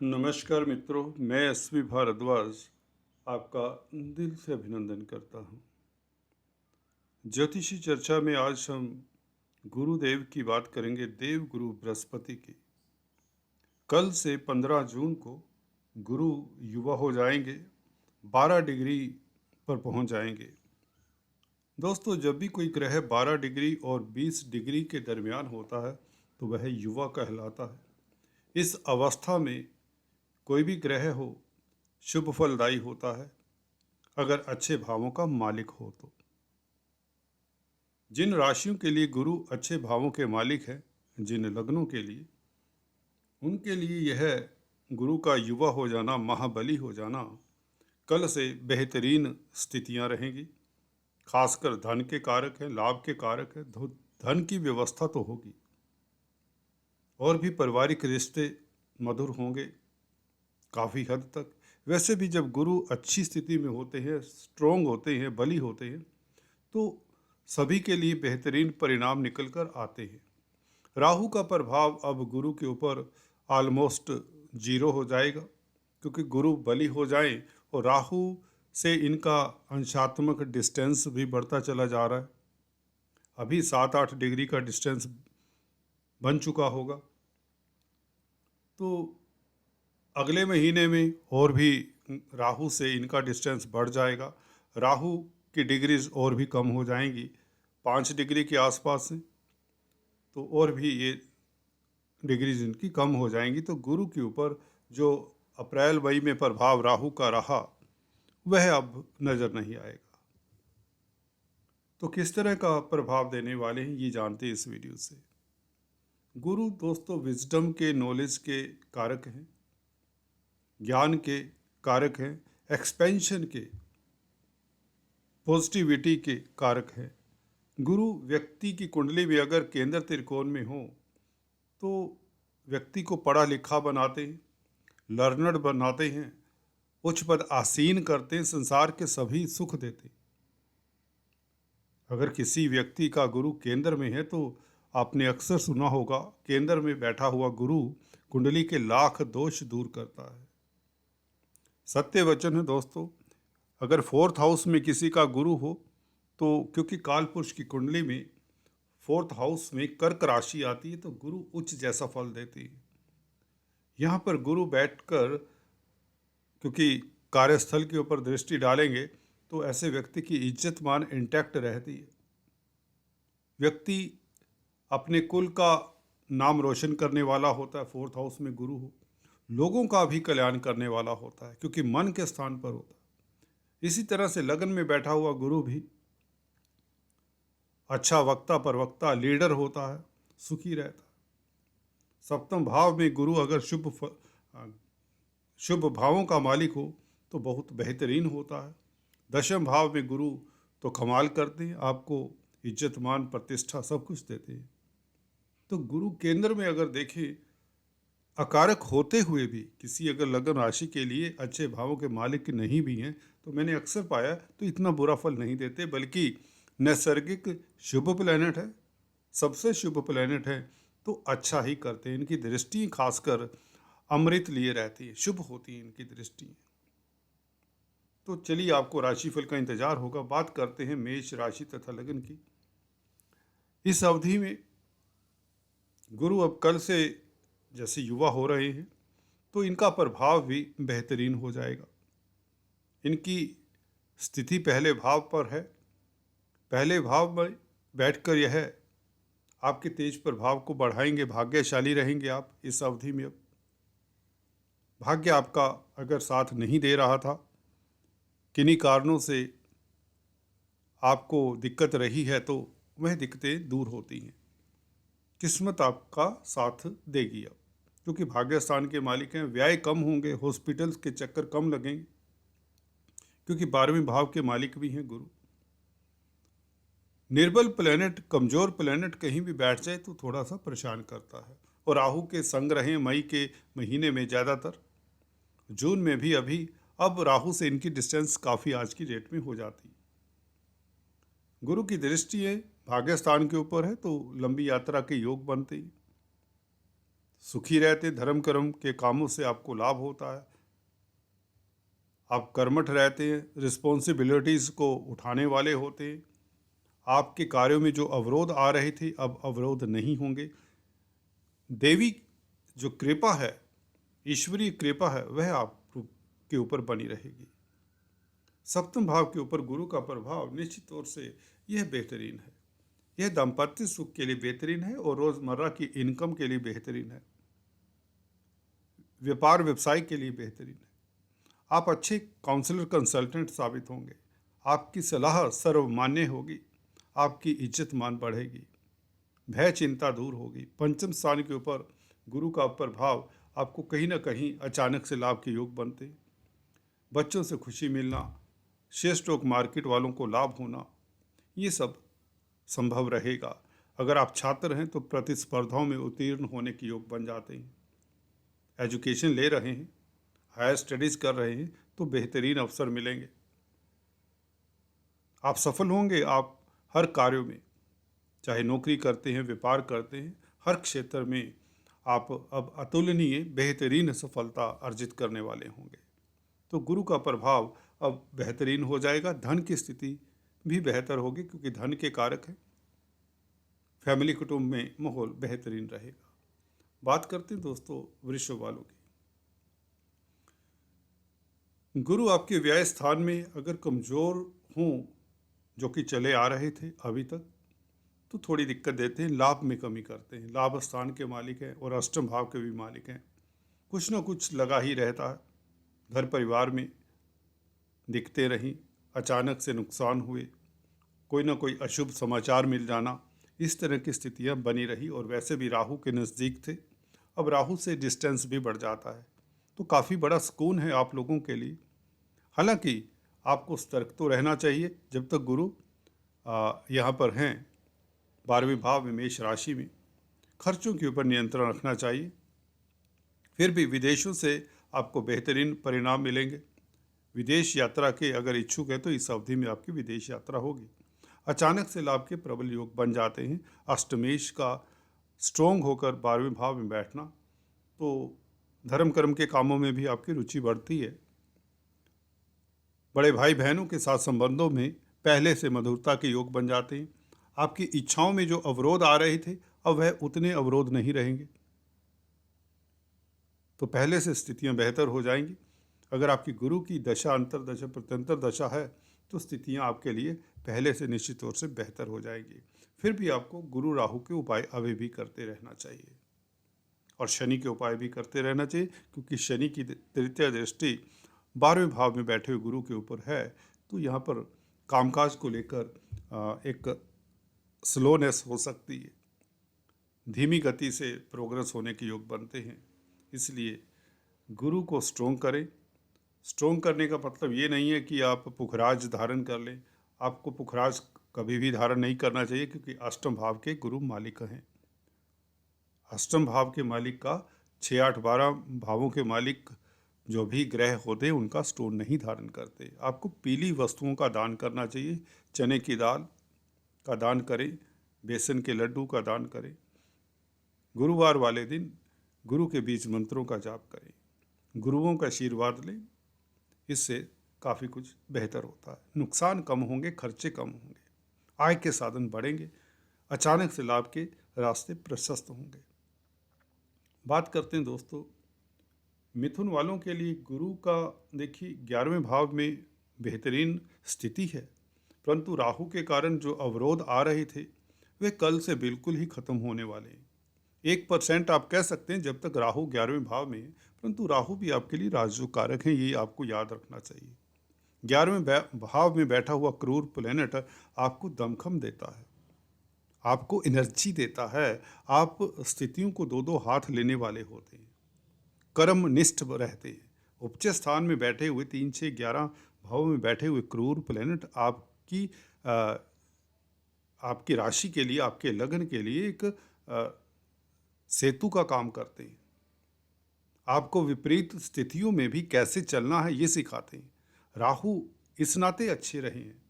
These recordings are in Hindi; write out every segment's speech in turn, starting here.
नमस्कार मित्रों, मैं एसवी भारद्वाज आपका दिल से अभिनंदन करता हूँ। ज्योतिषी चर्चा में आज हम गुरुदेव की बात करेंगे, देव गुरु बृहस्पति की। कल से 15 जून को गुरु युवा हो जाएंगे, 12 डिग्री पर पहुँच जाएंगे। दोस्तों, जब भी कोई ग्रह 12 डिग्री और 20 डिग्री के दरमियान होता है तो वह युवा कहलाता है। इस अवस्था में कोई भी ग्रह हो शुभ फलदायी होता है अगर अच्छे भावों का मालिक हो तो। जिन राशियों के लिए गुरु अच्छे भावों के मालिक हैं, जिन लग्नों के लिए, उनके लिए यह गुरु का युवा हो जाना, महाबली हो जाना, कल से बेहतरीन स्थितियां रहेंगी। खासकर धन के कारक है, लाभ के कारक है, धन की व्यवस्था तो होगी और भी पारिवारिक रिश्ते मधुर होंगे काफ़ी हद तक। वैसे भी जब गुरु अच्छी स्थिति में होते हैं, स्ट्रोंग होते हैं, बली होते हैं, तो सभी के लिए बेहतरीन परिणाम निकल कर आते हैं। राहु का प्रभाव अब गुरु के ऊपर ऑलमोस्ट जीरो हो जाएगा, क्योंकि गुरु बली हो जाएं और राहु से इनका अंशात्मक डिस्टेंस भी बढ़ता चला जा रहा है। अभी 7-8 डिग्री का डिस्टेंस बन चुका होगा, तो अगले महीने में और भी राहु से इनका डिस्टेंस बढ़ जाएगा। राहु की डिग्रीज और भी कम हो जाएंगी, 5 डिग्री के आसपास से, तो और भी ये डिग्रीज इनकी कम हो जाएंगी। तो गुरु के ऊपर जो अप्रैल मई में प्रभाव राहु का रहा वह अब नज़र नहीं आएगा। तो किस तरह का प्रभाव देने वाले हैं ये जानते हैं इस वीडियो से। गुरु दोस्तों विजडम के, नॉलेज के कारक हैं, ज्ञान के कारक हैं, एक्सपेंशन के, पॉजिटिविटी के कारक हैं। गुरु व्यक्ति की कुंडली में अगर केंद्र त्रिकोण में हो तो व्यक्ति को पढ़ा लिखा बनाते हैं, लर्नड बनाते हैं, उच्च पद आसीन करते हैं, संसार के सभी सुख देते हैं। अगर किसी व्यक्ति का गुरु केंद्र में है तो आपने अक्सर सुना होगा, केंद्र में बैठा हुआ गुरु कुंडली के लाख दोष दूर करता है। सत्य वचन है दोस्तों। अगर 4th हाउस में किसी का गुरु हो तो, क्योंकि काल पुरुष की कुंडली में 4th हाउस में कर्क राशि आती है, तो गुरु उच्च जैसा फल देती है। यहाँ पर गुरु बैठकर क्योंकि कार्यस्थल के ऊपर दृष्टि डालेंगे तो ऐसे व्यक्ति की इज्जत मान इंटैक्ट रहती है। व्यक्ति अपने कुल का नाम रोशन करने वाला होता है, 4th हाउस में गुरु हो, लोगों का भी कल्याण करने वाला होता है क्योंकि मन के स्थान पर होता है। इसी तरह से लगन में बैठा हुआ गुरु भी अच्छा वक्ता, प्रवक्ता, लीडर होता है, सुखी रहता है। सप्तम भाव में गुरु अगर शुभ भावों का मालिक हो तो बहुत बेहतरीन होता है। दशम भाव में गुरु तो कमाल करते हैं, आपको इज्जत मान प्रतिष्ठा सब कुछ देते हैं। तो गुरु केंद्र में अगर देखें, अकारक होते हुए भी किसी अगर लगन राशि के लिए अच्छे भावों के मालिक नहीं भी हैं तो मैंने अक्सर पाया तो इतना बुरा फल नहीं देते, बल्कि नैसर्गिक शुभ प्लैनेट है, सबसे शुभ प्लैनेट है, तो अच्छा ही करते हैं। इनकी दृष्टि खासकर अमृत लिए रहती है, शुभ होती है इनकी दृष्टि। तो चलिए, आपको राशिफल का इंतजार होगा। बात करते हैं मेष राशि तथा लगन की। इस अवधि में गुरु अब कल से जैसे युवा हो रहे हैं तो इनका प्रभाव भी बेहतरीन हो जाएगा। इनकी स्थिति पहले भाव पर है। पहले भाव में बैठकर यह आपके तेज प्रभाव को बढ़ाएंगे, भाग्यशाली रहेंगे आप इस अवधि में। अब भाग्य आपका अगर साथ नहीं दे रहा था, किन्हीं कारणों से आपको दिक्कत रही है, तो वह दिक्कतें दूर होती हैं। किस्मत आपका साथ देगी अब, क्योंकि भाग्य स्थान के मालिक हैं। व्यय कम होंगे, हॉस्पिटल्स के चक्कर कम लगेंगे, क्योंकि 12वें भाव के मालिक भी हैं गुरु। निर्बल प्लेनेट, कमजोर प्लेनेट कहीं भी बैठ जाए तो थोड़ा सा परेशान करता है। और राहु के संग रहें मई के महीने में ज़्यादातर, जून में भी अभी, अब राहु से इनकी डिस्टेंस काफ़ी आज की डेट में हो जाती है। गुरु की दृष्टि है भाग्य स्थान के ऊपर है तो लंबी यात्रा के योग बनते हैं। सुखी रहते, धर्म कर्म के कामों से आपको लाभ होता है, आप कर्मठ रहते हैं, रिस्पॉन्सिबिलिटीज़ को उठाने वाले होते हैं, आपके कार्यों में जो अवरोध आ रहे थे अब अवरोध नहीं होंगे। देवी जो कृपा है, ईश्वरीय कृपा है, वह आप के ऊपर बनी रहेगी। सप्तम भाव के ऊपर गुरु का प्रभाव निश्चित तौर से यह बेहतरीन है। यह दाम्पत्य सुख के लिए बेहतरीन है और रोजमर्रा की इनकम के लिए बेहतरीन है, व्यापार व्यवसाय के लिए बेहतरीन है। आप अच्छे काउंसलर कंसल्टेंट साबित होंगे, आपकी सलाह सर्वमान्य होगी, आपकी इज्जत मान बढ़ेगी, भय चिंता दूर होगी। पंचम स्थान के ऊपर गुरु का प्रभाव आपको कहीं ना कहीं अचानक से लाभ के योग बनते, बच्चों से खुशी मिलना, शेयर स्टॉक मार्केट वालों को लाभ होना, ये सब संभव रहेगा। अगर आप छात्र हैं तो प्रतिस्पर्धाओं में उत्तीर्ण होने के योग बन जाते हैं। एजुकेशन ले रहे हैं, हायर स्टडीज़ कर रहे हैं तो बेहतरीन अवसर मिलेंगे, आप सफल होंगे। आप हर कार्यों में, चाहे नौकरी करते हैं, व्यापार करते हैं, हर क्षेत्र में आप अब अतुलनीय बेहतरीन सफलता अर्जित करने वाले होंगे। तो गुरु का प्रभाव अब बेहतरीन हो जाएगा। धन की स्थिति भी बेहतर होगी क्योंकि धन के कारक हैं। फैमिली कुटुंब में माहौल बेहतरीन रहेगा। बात करते हैं दोस्तों वृषभ वालों की। गुरु आपके व्यय स्थान में अगर कमज़ोर हों, जो कि चले आ रहे थे अभी तक, तो थोड़ी दिक्कत देते हैं, लाभ में कमी करते हैं। लाभ स्थान के मालिक हैं और अष्टम भाव के भी मालिक हैं। कुछ ना कुछ लगा ही रहता है, घर परिवार में दिखते रहीं, अचानक से नुकसान हुए, कोई ना कोई अशुभ समाचार मिल जाना, इस तरह की स्थितियां बनी रही। और वैसे भी राहु के नज़दीक थे, अब राहु से डिस्टेंस भी बढ़ जाता है, तो काफ़ी बड़ा सुकून है आप लोगों के लिए। हालांकि आपको सतर्क तो रहना चाहिए जब तक गुरु यहाँ पर हैं 12वें भाव में मेष राशि में। खर्चों के ऊपर नियंत्रण रखना चाहिए। फिर भी विदेशों से आपको बेहतरीन परिणाम मिलेंगे। विदेश यात्रा के अगर इच्छुक है तो इस अवधि में आपकी विदेश यात्रा होगी। अचानक से लाभ के प्रबल योग बन जाते हैं। अष्टमेश का स्ट्रोंग होकर 12वें भाव में बैठना, तो धर्म कर्म के कामों में भी आपकी रुचि बढ़ती है। बड़े भाई बहनों के साथ संबंधों में पहले से मधुरता के योग बन जाते हैं। आपकी इच्छाओं में जो अवरोध आ रहे थे अब वह उतने अवरोध नहीं रहेंगे, तो पहले से स्थितियां बेहतर हो जाएंगी। अगर आपकी गुरु की दशा, अंतरदशा, प्रत्यंतर दशा है तो स्थितियां आपके लिए पहले से निश्चित तौर से बेहतर हो जाएंगी। फिर भी आपको गुरु राहु के उपाय अभी भी करते रहना चाहिए और शनि के उपाय भी करते रहना चाहिए, क्योंकि शनि की तृतीय दृष्टि 12वें भाव में बैठे हुए गुरु के ऊपर है। तो यहाँ पर कामकाज को लेकर एक स्लोनेस हो सकती है, धीमी गति से प्रोग्रेस होने के योग बनते हैं। इसलिए गुरु को स्ट्रोंग करें। स्ट्रोंग करने का मतलब ये नहीं है कि आप पुखराज धारण कर लें। आपको पुखराज कभी भी धारण नहीं करना चाहिए, क्योंकि अष्टम भाव के गुरु मालिक हैं। अष्टम भाव के मालिक का 6, 8, 12 भावों के मालिक जो भी ग्रह होते हैं उनका स्टोन नहीं धारण करते। आपको पीली वस्तुओं का दान करना चाहिए। चने की दाल का दान करें, बेसन के लड्डू का दान करें। गुरुवार वाले दिन गुरु के बीज मंत्रों का जाप करें, गुरुओं का आशीर्वाद लें। इससे काफ़ी कुछ बेहतर होता है। नुकसान कम होंगे, खर्चे कम होंगे, आय के साधन बढ़ेंगे, अचानक से लाभ के रास्ते प्रशस्त होंगे। बात करते हैं दोस्तों मिथुन वालों के लिए। गुरु का देखिए 11वें भाव में बेहतरीन स्थिति है, परंतु राहु के कारण जो अवरोध आ रहे थे वे कल से बिल्कुल ही खत्म होने वाले हैं। 1% आप कह सकते हैं जब तक राहु 11वें भाव में है, परंतु राहु भी आपके लिए राजयोग कारक है, ये आपको याद रखना चाहिए। 11वें भाव में बैठा हुआ क्रूर प्लैनेट आपको दमखम देता है, आपको एनर्जी देता है। आप स्थितियों को दो दो हाथ लेने वाले होते हैं, कर्मनिष्ठ रहते हैं। उपचय स्थान में बैठे हुए 3, 6, 11 भाव में बैठे हुए क्रूर प्लैनेट आपकी राशि के लिए, आपके लग्न के लिए एक सेतु का काम करते हैं। आपको विपरीत स्थितियों में भी कैसे चलना है ये सिखाते हैं। राहु इस नाते अच्छे रहे हैं।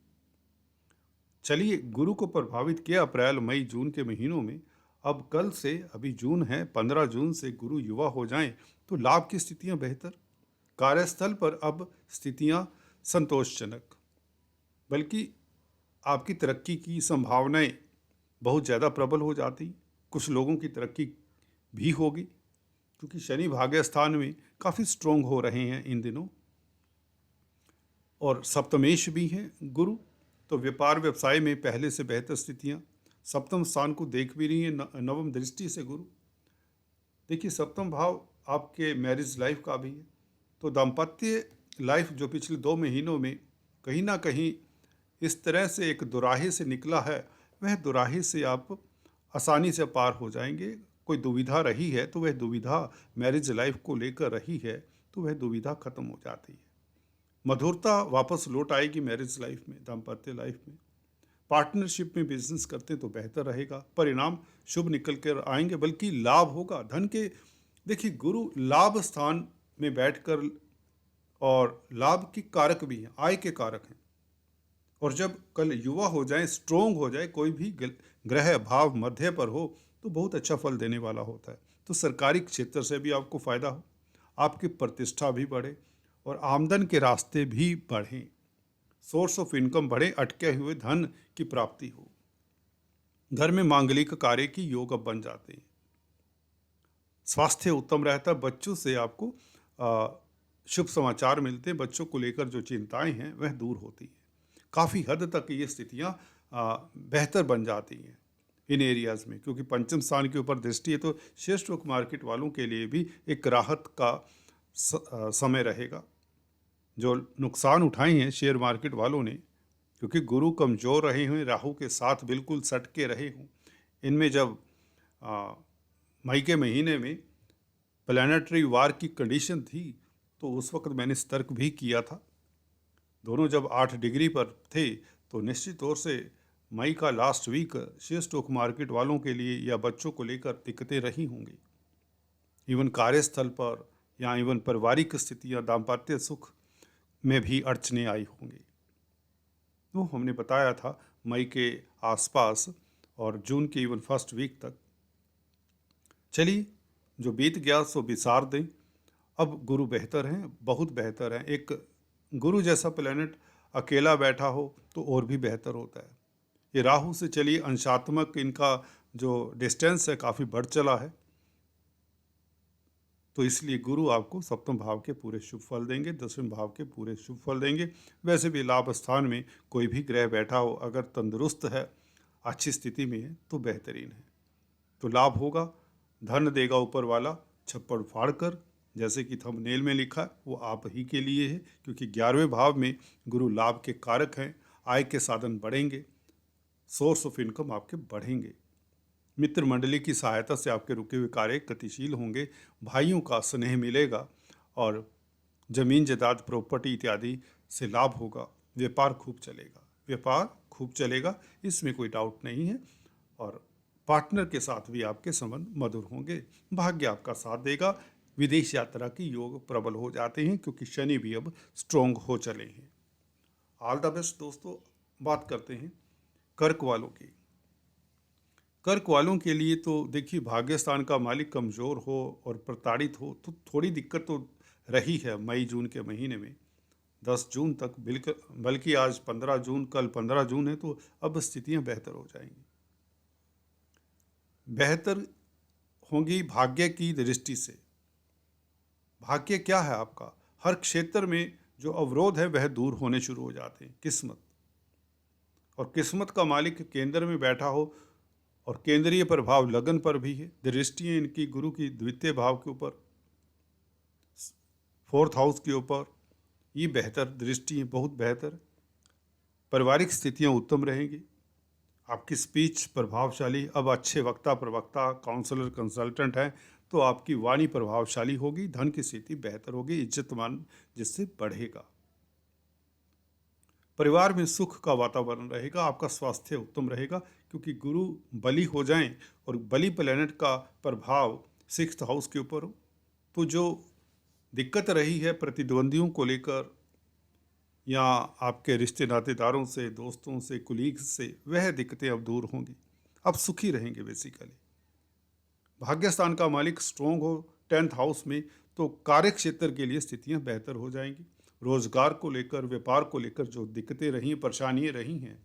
चलिए, गुरु को प्रभावित किया अप्रैल, मई, जून के महीनों में अब कल से, अभी जून है, 15 जून से गुरु युवा हो जाएं तो लाभ की स्थितियां बेहतर। कार्यस्थल पर अब स्थितियां संतोषजनक, बल्कि आपकी तरक्की की संभावनाएं बहुत ज़्यादा प्रबल हो जाती। कुछ लोगों की तरक्की भी होगी क्योंकि शनि भाग्य स्थान में काफ़ी स्ट्रोंग हो रहे हैं इन दिनों, और सप्तमेश भी हैं गुरु, तो व्यापार व्यवसाय में पहले से बेहतर स्थितियां। सप्तम स्थान को देख भी रही है नवम दृष्टि से गुरु। देखिए, सप्तम भाव आपके मैरिज लाइफ का भी है, तो दाम्पत्य लाइफ जो पिछले 2 महीनों में कहीं ना कहीं इस तरह से एक दुराहे से निकला है, वह दुराहे से आप आसानी से पार हो जाएंगे। कोई दुविधा रही है तो वह दुविधा मैरिज लाइफ को लेकर रही है, तो वह दुविधा खत्म हो जाती है। मधुरता वापस लौट आएगी मैरिज लाइफ में, दाम्पत्य लाइफ में। पार्टनरशिप में बिजनेस करते हैं तो बेहतर रहेगा, परिणाम शुभ निकल कर आएंगे, बल्कि लाभ होगा धन के। देखिए, गुरु लाभ स्थान में बैठकर, और लाभ की कारक भी हैं, आय के कारक हैं, और जब कल युवा हो जाए, स्ट्रोंग हो जाए, कोई भी ग्रह भाव मध्य पर हो तो बहुत अच्छा फल देने वाला होता है। तो सरकारी क्षेत्र से भी आपको फायदा हो, आपकी प्रतिष्ठा भी बढ़े और आमदन के रास्ते भी बढ़ें, सोर्स ऑफ इनकम बढ़े, अटके हुए धन की प्राप्ति हो। घर में मांगलिक कार्य की योग अब बन जाते हैं। स्वास्थ्य उत्तम रहता है, बच्चों से आपको शुभ समाचार मिलते हैं, बच्चों को लेकर जो चिंताएं हैं वह दूर होती हैं। काफ़ी हद तक ये स्थितियां बेहतर बन जाती हैं इन एरियाज़ में, क्योंकि पंचम स्थान के ऊपर दृष्टि है, तो शेयर स्टॉक मार्केट वालों के लिए भी एक राहत का समय रहेगा। जो नुकसान उठाए हैं शेयर मार्केट वालों ने, क्योंकि गुरु कमज़ोर रहे हुए, राहु के साथ बिल्कुल सट के रहे हों, इनमें जब मई के महीने में प्लानेटरी वार की कंडीशन थी तो उस वक्त मैंने सतर्क भी किया था। दोनों जब 8 डिग्री पर थे तो निश्चित तौर से मई का last week share stock market वालों के लिए या बच्चों को लेकर दिक्कतें रही होंगी। इवन कार्यस्थल पर या इवन पारिवारिक स्थितियाँ, दाम्पत्य सुख में भी अड़चने आई होंगी। तो हमने बताया था मई के आसपास और जून के इवन फर्स्ट वीक तक। चलिए, जो बीत गया सो विसार दें। अब गुरु बेहतर हैं, बहुत बेहतर हैं। एक गुरु जैसा प्लेनेट अकेला बैठा हो तो और भी बेहतर होता है। ये राहु से चलिए अंशात्मक, इनका जो डिस्टेंस है काफ़ी बढ़ चला है, तो इसलिए गुरु आपको सप्तम भाव के पूरे शुभ फल देंगे, दसवें भाव के पूरे शुभ फल देंगे। वैसे भी लाभ स्थान में कोई भी ग्रह बैठा हो, अगर तंदुरुस्त है, अच्छी स्थिति में है, तो बेहतरीन है, तो लाभ होगा। धन देगा ऊपर वाला छप्पड़ फाड़ कर, जैसे कि थंबनेल में लिखा है, वो आप ही के लिए है, क्योंकि 11वें भाव में गुरु लाभ के कारक हैं। आय के साधन बढ़ेंगे, सोर्स ऑफ इनकम आपके बढ़ेंगे। मित्र मंडली की सहायता से आपके रुके हुए कार्य गतिशील होंगे, भाइयों का स्नेह मिलेगा और जमीन जायदाद प्रॉपर्टी इत्यादि से लाभ होगा। व्यापार खूब चलेगा, व्यापार खूब चलेगा, इसमें कोई डाउट नहीं है। और पार्टनर के साथ भी आपके संबंध मधुर होंगे, भाग्य आपका साथ देगा। विदेश यात्रा की योग प्रबल हो जाते हैं क्योंकि शनि भी अब स्ट्रोंग हो चले हैं। ऑल द बेस्ट दोस्तों। बात करते हैं कर्क वालों की। कर्क वालों के लिए तो देखिए, भाग्य स्थान का मालिक कमज़ोर हो और प्रताड़ित हो तो थोड़ी दिक्कत तो रही है मई जून के महीने में, 10 जून तक, बल्कि आज 15 जून, कल 15 जून है, तो अब स्थितियां बेहतर हो जाएंगी, बेहतर होंगी भाग्य की दृष्टि से। भाग्य क्या है आपका? हर क्षेत्र में जो अवरोध है वह दूर होने शुरू हो जाते हैं। किस्मत, और किस्मत का मालिक केंद्र में बैठा हो, और केंद्रीय प्रभाव लगन पर भी है। दृष्टियाँ इनकी गुरु की द्वितीय भाव के ऊपर, 4th हाउस के ऊपर, ये बेहतर दृष्टि है, बहुत बेहतर। पारिवारिक स्थितियाँ उत्तम रहेंगी, आपकी स्पीच प्रभावशाली। अब अच्छे वक्ता, प्रवक्ता, काउंसलर, कंसल्टेंट हैं तो आपकी वाणी प्रभावशाली होगी। धन की स्थिति बेहतर होगी, इज्जत मान जिससे बढ़ेगा। परिवार में सुख का वातावरण रहेगा, आपका स्वास्थ्य उत्तम रहेगा, क्योंकि गुरु बली हो जाएं और बली प्लैनेट का प्रभाव 6th हाउस के ऊपर हो, तो जो दिक्कत रही है प्रतिद्वंदियों को लेकर या आपके रिश्ते नातेदारों से, दोस्तों से, कुलीग्स से, वह दिक्कतें अब दूर होंगी। अब सुखी रहेंगे बेसिकली। भाग्यस्थान का मालिक स्ट्रोंग हो 10th हाउस में तो कार्य क्षेत्र के लिए स्थितियां बेहतर हो जाएंगी। रोजगार को लेकर, व्यापार को लेकर जो दिक्कतें रही, परेशानियां रही हैं,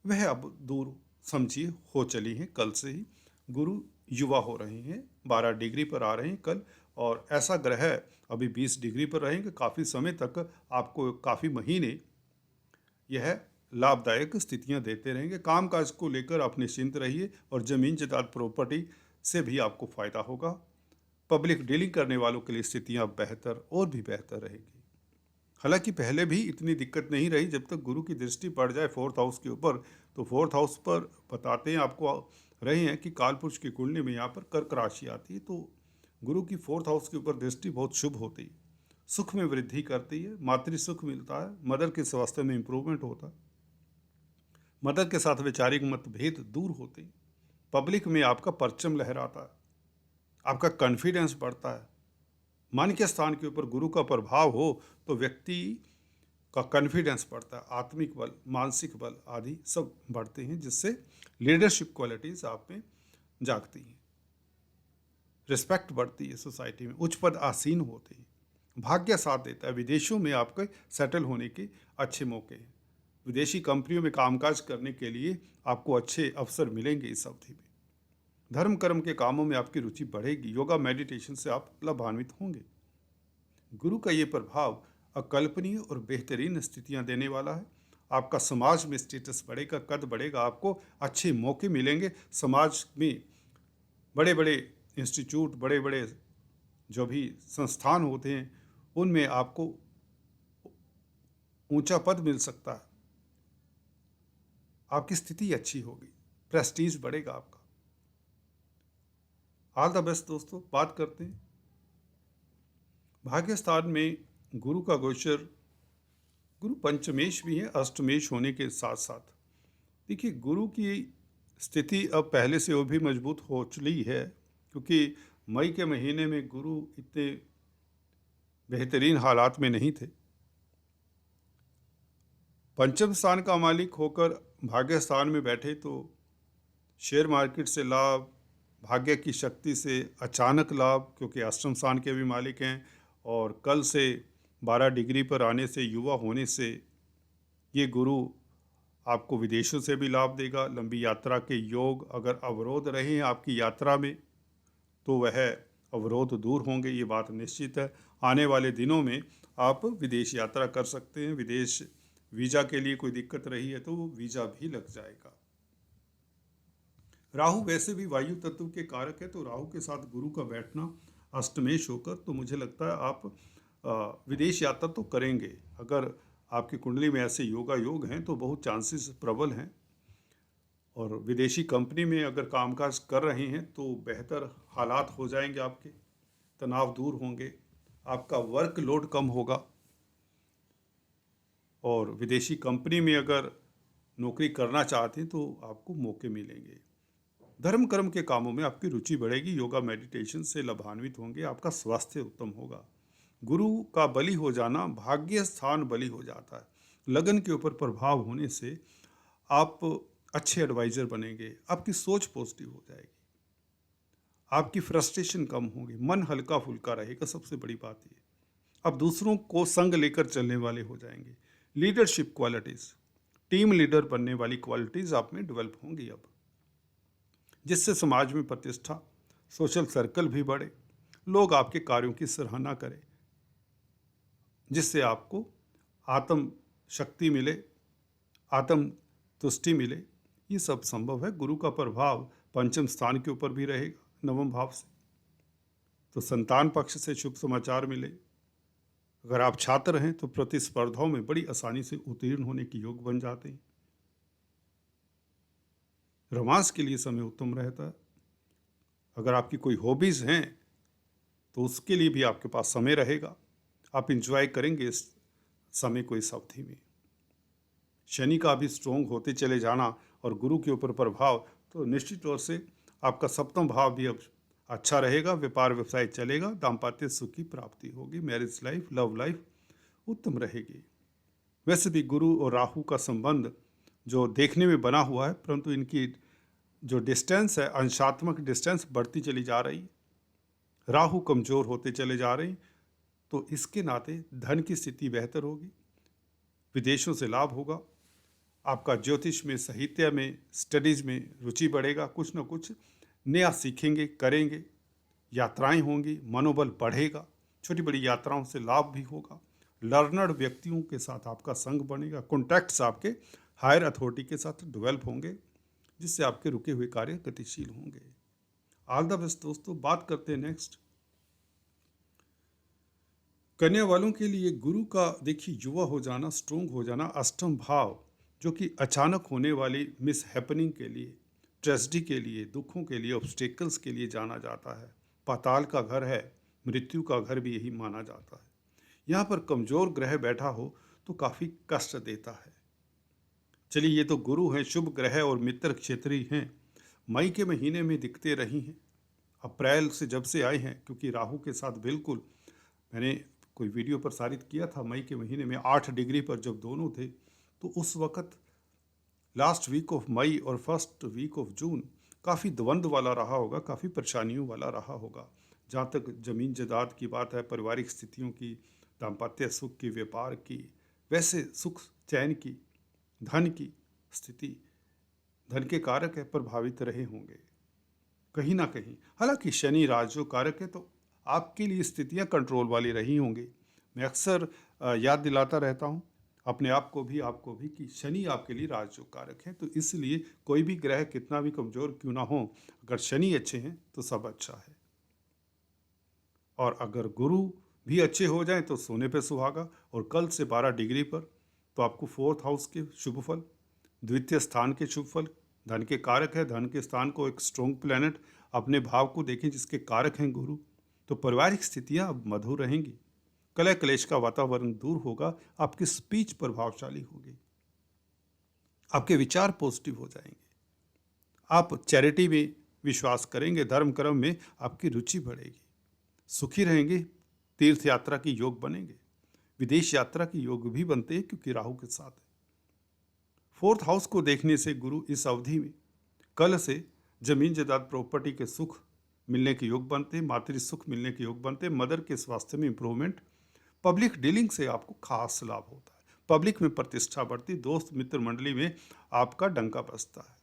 वह अब दूर समझिए हो चली हैं। कल से ही गुरु युवा हो रहे हैं, 12 डिग्री पर आ रहे हैं कल। और ऐसा ग्रह अभी 20 डिग्री पर रहेंगे काफ़ी समय तक, आपको काफ़ी महीने यह लाभदायक स्थितियां देते रहेंगे। कामकाज को लेकर आप निश्चिंत रहिए और ज़मीन जायदाद प्रॉपर्टी से भी आपको फ़ायदा होगा। पब्लिक डीलिंग करने वालों के लिए स्थितियां बेहतर और भी बेहतर रहेगी। हालांकि पहले भी इतनी दिक्कत नहीं रही, जब तक गुरु की दृष्टि पड़ जाए 4th हाउस के ऊपर। तो 4th हाउस पर बताते हैं आपको रहे हैं कि कालपुरुष की कुंडली में यहाँ पर कर्क राशि आती है, तो गुरु की 4th हाउस के ऊपर दृष्टि बहुत शुभ होती है, सुख में वृद्धि करती है, मातृ सुख मिलता है, मदर के स्वास्थ्य में इंप्रूवमेंट होता है, मदर के साथ वैचारिक मतभेद दूर होते हैं, पब्लिक में आपका परचम लहराता है, आपका कॉन्फिडेंस बढ़ता है। मन के स्थान के ऊपर गुरु का प्रभाव हो तो व्यक्ति का कॉन्फिडेंस बढ़ता है, आत्मिक बल, मानसिक बल आदि सब बढ़ते हैं, जिससे लीडरशिप क्वालिटीज आप में जागती हैं, रिस्पेक्ट बढ़ती है सोसाइटी में, उच्च पद आसीन होते हैं, भाग्य साथ देता है। विदेशों में आपके सेटल होने के अच्छे मौके हैं, विदेशी कंपनियों में कामकाज करने के लिए आपको अच्छे अवसर मिलेंगे इस अवधि में। धर्म कर्म के कामों में आपकी रुचि बढ़ेगी, योगा मेडिटेशन से आप लाभान्वित होंगे। गुरु का ये प्रभाव अकल्पनीय और बेहतरीन स्थितियां देने वाला है। आपका समाज में स्टेटस बढ़ेगा, कद बढ़ेगा, आपको अच्छे मौके मिलेंगे। समाज में बड़े बड़े इंस्टीट्यूट, बड़े बड़े जो भी संस्थान होते हैं, उनमें आपको ऊंचा पद मिल सकता है, आपकी स्थिति अच्छी होगी, प्रेस्टीज बढ़ेगा आपका। ऑल द बेस्ट दोस्तों। बात करते हैं भाग्य स्थान में गुरु का गोचर, गुरु पंचमेश भी है, अष्टमेश होने के साथ साथ देखिए गुरु की स्थिति अब पहले से और भी मजबूत हो चली है, क्योंकि मई के महीने में गुरु इतने बेहतरीन हालात में नहीं थे। पंचम स्थान का मालिक होकर भाग्य स्थान में बैठे तो शेयर मार्केट से लाभ, भाग्य की शक्ति से अचानक लाभ, क्योंकि अष्टम स्थान के भी मालिक हैं। और कल से 12 डिग्री पर आने से, युवा होने से, ये गुरु आपको विदेशों से भी लाभ देगा। लंबी यात्रा के योग, अगर अवरोध रहे हैं आपकी यात्रा में तो वह अवरोध दूर होंगे, ये बात निश्चित है। आने वाले दिनों में आप विदेश यात्रा कर सकते हैं। विदेश वीज़ा के लिए कोई दिक्कत रही है तो वो वीज़ा भी लग जाएगा। राहु वैसे भी वायु तत्व के कारक है, तो राहु के साथ गुरु का बैठना अष्टमेश होकर, तो मुझे लगता है आप विदेश यात्रा तो करेंगे। अगर आपकी कुंडली में ऐसे योग हैं तो बहुत चांसेस प्रबल हैं। और विदेशी कंपनी में अगर कामकाज कर रहे हैं तो बेहतर हालात हो जाएंगे, आपके तनाव दूर होंगे, आपका वर्क लोड कम होगा। और विदेशी कंपनी में अगर नौकरी करना चाहते हैं तो आपको मौके मिलेंगे। धर्म कर्म के कामों में आपकी रुचि बढ़ेगी, योगा मेडिटेशन से लाभान्वित होंगे, आपका स्वास्थ्य उत्तम होगा। गुरु का बलि हो जाना, भाग्य स्थान बलि हो जाता है। लगन के ऊपर प्रभाव होने से आप अच्छे एडवाइज़र बनेंगे, आपकी सोच पॉजिटिव हो जाएगी, आपकी फ्रस्ट्रेशन कम होगी, मन हल्का फुल्का रहेगा। सबसे बड़ी बात ये, अब दूसरों को संग लेकर चलने वाले हो जाएंगे। लीडरशिप क्वालिटीज़, टीम लीडर बनने वाली क्वालिटीज़ आप में डेवलप होंगी अब, जिससे समाज में प्रतिष्ठा, सोशल सर्कल भी बढ़े, लोग आपके कार्यों की सराहना करें, जिससे आपको आत्म शक्ति मिले, आत्म तुष्टि मिले। ये सब संभव है। गुरु का प्रभाव पंचम स्थान के ऊपर भी रहेगा, नवम भाव से, तो संतान पक्ष से शुभ समाचार मिले। अगर आप छात्र हैं तो प्रतिस्पर्धाओं में बड़ी आसानी से उत्तीर्ण होने के योग बन जाते हैं। रोमांस के लिए समय उत्तम रहता है। अगर आपकी कोई हॉबीज़ हैं तो उसके लिए भी आपके पास समय रहेगा, आप इंजॉय करेंगे इस समय को, इस अवधि में। शनि का भी स्ट्रोंग होते चले जाना और गुरु के ऊपर प्रभाव, तो निश्चित तौर से आपका सप्तम भाव भी अब अच्छा रहेगा, व्यापार व्यवसाय चलेगा, दाम्पत्य सुख की प्राप्ति होगी, मैरिज लाइफ, लव लाइफ उत्तम रहेगी। वैसे भी गुरु और राहु का संबंध जो देखने में बना हुआ है, परंतु इनकी जो डिस्टेंस है, अंशात्मक डिस्टेंस बढ़ती चली जा रही है, राहु कमज़ोर होते चले जा रहे हैं, तो इसके नाते धन की स्थिति बेहतर होगी, विदेशों से लाभ होगा, आपका ज्योतिष में, साहित्य में, स्टडीज़ में रुचि बढ़ेगा, कुछ न कुछ नया सीखेंगे, करेंगे, यात्राएं होंगी, मनोबल बढ़ेगा, छोटी बड़ी यात्राओं से लाभ भी होगा, लर्नर्ड व्यक्तियों के साथ आपका संग बनेगा, कॉन्टैक्ट्स आपके हायर अथॉरिटी के साथ डेवलप होंगे, जिससे आपके रुके हुए कार्य गतिशील होंगे। ऑल द बेस्ट दोस्तों। बात करते हैं नेक्स्ट कन्या वालों के लिए। गुरु का देखिए युवा हो जाना, स्ट्रोंग हो जाना, अष्टम भाव जो कि अचानक होने वाली मिस हैपनिंग के लिए, ट्रेजेडी के लिए, दुखों के लिए, ऑब्स्टेकल्स के लिए जाना जाता है। पाताल का घर है, मृत्यु का घर भी यही माना जाता है। यहाँ पर कमज़ोर ग्रह बैठा हो तो काफ़ी कष्ट देता है। चलिए, ये तो गुरु हैं, शुभ ग्रह और मित्र क्षेत्रीय हैं, मई के महीने में दिखते रही हैं। अप्रैल से जब से आए हैं, क्योंकि राहु के साथ बिल्कुल, मैंने कोई वीडियो प्रसारित किया था मई के महीने में 8 डिग्री पर जब दोनों थे, तो उस वक़्त लास्ट वीक ऑफ मई और फर्स्ट वीक ऑफ जून काफ़ी द्वंद्व वाला रहा होगा, काफ़ी परेशानियों वाला रहा होगा। जहाँ तक ज़मीन जायदाद की बात है, पारिवारिक स्थितियों की, दाम्पत्य सुख की, व्यापार की, वैसे सुख चैन की, धन की स्थिति, धन के कारक है, प्रभावित रहे होंगे कहीं ना कहीं। हालांकि शनि राजयोग कारक है, तो आपके लिए स्थितियां कंट्रोल वाली रही होंगी। मैं अक्सर याद दिलाता रहता हूं अपने आप को भी, आपको भी, कि शनि आपके लिए राजयोग कारक है, तो इसलिए कोई भी ग्रह कितना भी कमज़ोर क्यों ना हो, अगर शनि अच्छे हैं तो सब अच्छा है। और अगर गुरु भी अच्छे हो जाएं तो सोने पे सुहागा। और कल से 12 डिग्री पर तो आपको 4th हाउस के शुभ फल, द्वितीय स्थान के शुभ फल, धन के कारक है, धन के स्थान को एक स्ट्रॉन्ग प्लैनेट, अपने भाव को देखें जिसके कारक हैं गुरु, तो पारिवारिक स्थितियां अब मधुर रहेंगी, कलह क्लेश का वातावरण दूर होगा, आपकी स्पीच प्रभावशाली होगी, आपके विचार पॉजिटिव हो जाएंगे, आप चैरिटी में विश्वास करेंगे, धर्म कर्म में आपकी रुचि बढ़ेगी, सुखी रहेंगे, तीर्थ यात्रा की योग बनेंगे, विदेश यात्रा की योग भी बनते हैं क्योंकि राहु के साथ है। 4th हाउस को देखने से गुरु इस अवधि में कल से जमीन जायदाद प्रॉपर्टी के सुख मिलने के योग बनते हैं, मातृ सुख मिलने के योग बनते हैं, मदर के स्वास्थ्य में इंप्रूवमेंट, पब्लिक डीलिंग से आपको खास लाभ होता है, पब्लिक में प्रतिष्ठा बढ़ती, दोस्त मित्र मंडली में आपका डंका बजता है,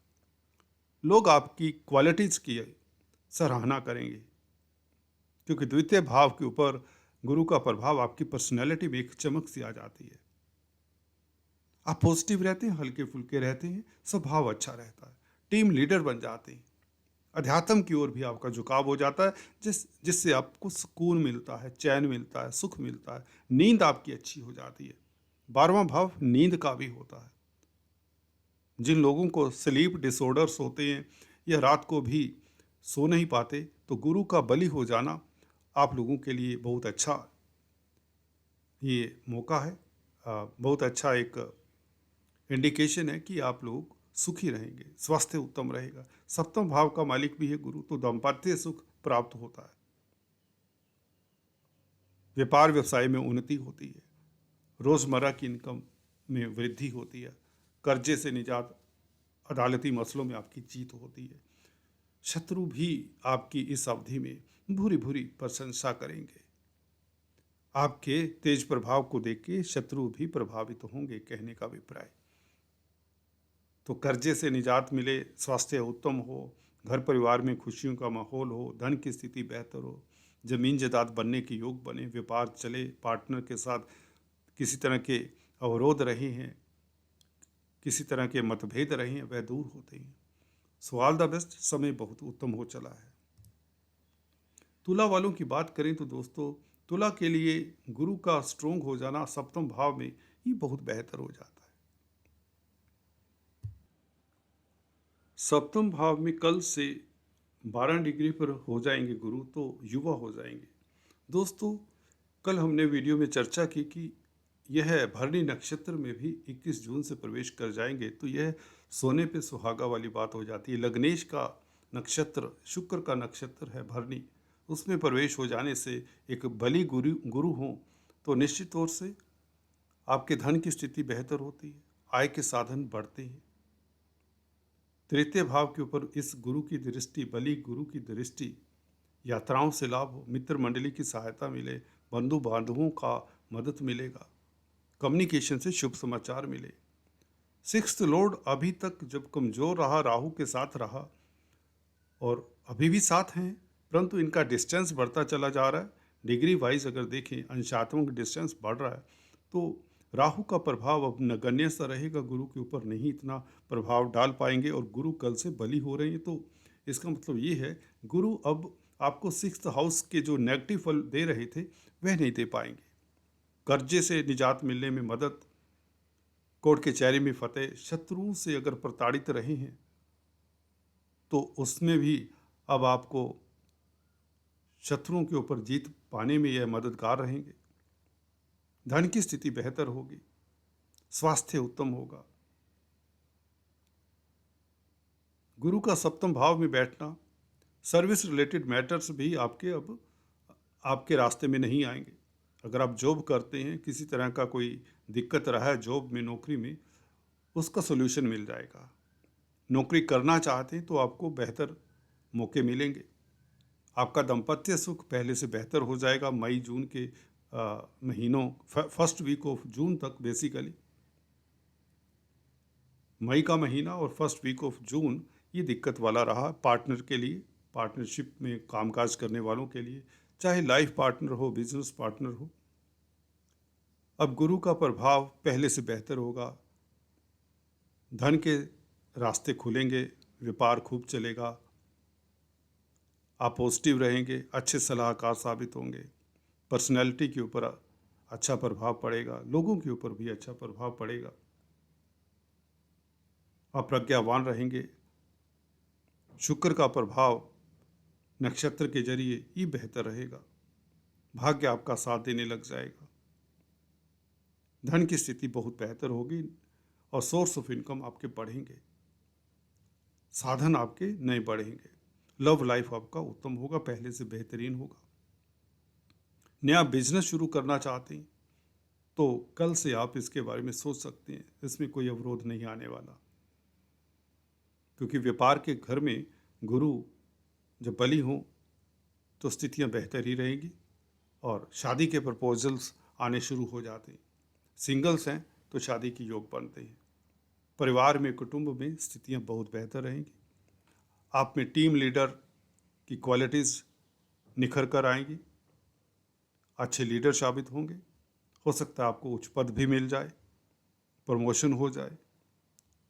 लोग आपकी क्वालिटीज़ की सराहना करेंगे, क्योंकि द्वितीय भाव के ऊपर गुरु का प्रभाव आपकी पर्सनैलिटी में एक चमक सी आ जाती है। आप पॉजिटिव रहते हैं, हल्के फुल्के रहते हैं, स्वभाव अच्छा रहता है, टीम लीडर बन जाते हैं, अध्यात्म की ओर भी आपका झुकाव हो जाता है, जिससे आपको सुकून मिलता है, चैन मिलता है, सुख मिलता है, नींद आपकी अच्छी हो जाती है। 12वां भाव नींद का भी होता है। जिन लोगों को स्लीप डिसऑर्डर्स होते हैं या रात को भी सो नहीं पाते, तो गुरु का बलि हो जाना आप लोगों के लिए बहुत अच्छा ये मौका है, बहुत अच्छा एक इंडिकेशन है कि आप लोग सुखी रहेंगे, स्वास्थ्य उत्तम रहेगा। 7वां भाव का मालिक भी है गुरु, तो दाम्पत्य सुख प्राप्त होता है, व्यापार व्यवसाय में उन्नति होती है, रोज़मर्रा की इनकम में वृद्धि होती है, कर्जे से निजात, अदालती मसलों में आपकी जीत होती है। शत्रु भी आपकी इस अवधि में भूरी भूरी प्रशंसा करेंगे, आपके तेज प्रभाव को देख के शत्रु भी प्रभावित होंगे, कहने का अभिप्राय। तो कर्जे से निजात मिले, स्वास्थ्य उत्तम हो, घर परिवार में खुशियों का माहौल हो, धन की स्थिति बेहतर हो, ज़मीन जायदाद बनने के योग बने, व्यापार चले, पार्टनर के साथ किसी तरह के अवरोध रहे हैं, किसी तरह के मतभेद रहे हैं, वह दूर होते हैं। सो ऑल द बेस्ट, समय बहुत उत्तम हो चला है। तुला वालों की बात करें तो दोस्तों, तुला के लिए गुरु का स्ट्रोंग हो जाना 7वें भाव में ये बहुत बेहतर हो जाता है। 7वें भाव में कल से 12 डिग्री पर हो जाएंगे गुरु, तो युवा हो जाएंगे। दोस्तों, कल हमने वीडियो में चर्चा की कि यह भरणी नक्षत्र में भी 21 जून से प्रवेश कर जाएंगे, तो यह सोने पे सुहागा वाली बात हो जाती है। लग्नेश का नक्षत्र, शुक्र का नक्षत्र है भरणी, उसमें प्रवेश हो जाने से एक बली गुरु हों तो निश्चित तौर से आपके धन की स्थिति बेहतर होती है, आय के साधन बढ़ते हैं, तृतीय भाव के ऊपर इस गुरु की दृष्टि, बली गुरु की दृष्टि, यात्राओं से लाभ हो, मित्र मंडली की सहायता मिले, बंधु बांधवों का मदद मिलेगा, कम्युनिकेशन से शुभ समाचार मिले। सिक्स्थ लॉर्ड अभी तक जब कमजोर रहा, राहु के साथ रहा और अभी भी साथ हैं, परंतु इनका डिस्टेंस बढ़ता चला जा रहा है। डिग्री वाइज अगर देखें, अंशात्मक डिस्टेंस बढ़ रहा है, तो राहु का प्रभाव अब नगण्य सा रहेगा, गुरु के ऊपर नहीं इतना प्रभाव डाल पाएंगे। और गुरु कल से बली हो रहे हैं, तो इसका मतलब ये है गुरु अब आपको सिक्स्थ हाउस के जो नेगेटिव फल दे रहे थे वह नहीं दे पाएंगे। कर्जे से निजात मिलने में मदद, कोर्ट कचहरी में फतेह, शत्रुओं से अगर प्रताड़ित रहे हैं तो उसमें भी अब आपको शत्रुओं के ऊपर जीत पाने में यह मददगार रहेंगे। धन की स्थिति बेहतर होगी, स्वास्थ्य उत्तम होगा। गुरु का सप्तम भाव में बैठना, सर्विस रिलेटेड मैटर्स भी आपके अब आपके रास्ते में नहीं आएंगे। अगर आप जॉब करते हैं, किसी तरह का कोई दिक्कत रहा है जॉब में, नौकरी में, उसका सोल्यूशन मिल जाएगा। नौकरी करना चाहते हैं तो आपको बेहतर मौके मिलेंगे। आपका दाम्पत्य सुख पहले से बेहतर हो जाएगा। मई जून के महीनों, फर्स्ट वीक ऑफ जून तक, बेसिकली मई का महीना और फर्स्ट वीक ऑफ जून ये दिक्कत वाला रहा पार्टनर के लिए, पार्टनरशिप में कामकाज करने वालों के लिए, चाहे लाइफ पार्टनर हो, बिजनेस पार्टनर हो। अब गुरु का प्रभाव पहले से बेहतर होगा, धन के रास्ते खुलेंगे, व्यापार खूब चलेगा, आप पॉजिटिव रहेंगे, अच्छे सलाहकार साबित होंगे, पर्सनैलिटी के ऊपर अच्छा प्रभाव पड़ेगा, लोगों के ऊपर भी अच्छा प्रभाव पड़ेगा, आप प्रज्ञावान रहेंगे। शुक्र का प्रभाव नक्षत्र के जरिए ये बेहतर रहेगा, भाग्य आपका साथ देने लग जाएगा, धन की स्थिति बहुत बेहतर होगी और सोर्स ऑफ इनकम आपके बढ़ेंगे, साधन आपके नए बढ़ेंगे, लव लाइफ आपका उत्तम होगा, पहले से बेहतरीन होगा। नया बिजनेस शुरू करना चाहते हैं तो कल से आप इसके बारे में सोच सकते हैं, इसमें कोई अवरोध नहीं आने वाला, क्योंकि व्यापार के घर में गुरु जब बली हों तो स्थितियां बेहतर ही रहेंगी और शादी के प्रपोजल्स आने शुरू हो जाते हैं। सिंगल्स हैं तो शादी के योग बनते हैं। परिवार में, कुटुंब में स्थितियां बहुत बेहतर रहेंगी। आप में टीम लीडर की क्वालिटीज़ निखर कर आएंगी, अच्छे लीडर साबित होंगे। हो सकता है आपको उच्च पद भी मिल जाए, प्रमोशन हो जाए,